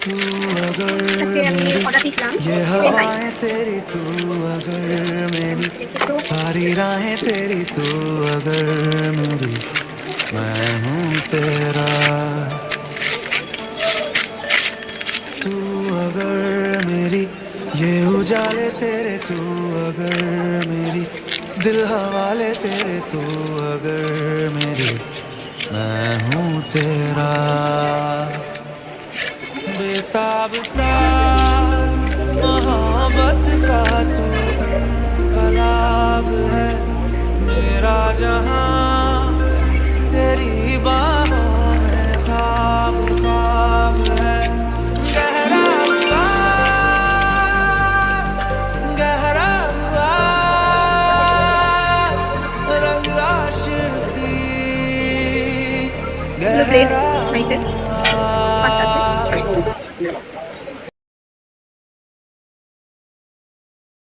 तू अगर আজকে আমি मेरी অর্ডার দিয়েছিলাম ये পেন ড্রাইভ। हवाएं तेरी तू अगर मेरी দেখি তো सारी राहें तेरी तू अगर मेरी मैं हूँ तेरा तू अगर मेरी ये उजाले तेरे तू अगर मेरी दिल हवाले तेरे तू अगर मेरी मैं हूँ तेरा बेताब सा मोहब्बत का तू इनकलाब है मेरा जहां तेरी बाहों में ख्वाब ख्वाब है गहरा हुआ गहरा हुआ रंग आशिकी এগুলো প্লেট गहरा সাইজের हुआ 5টা আছে।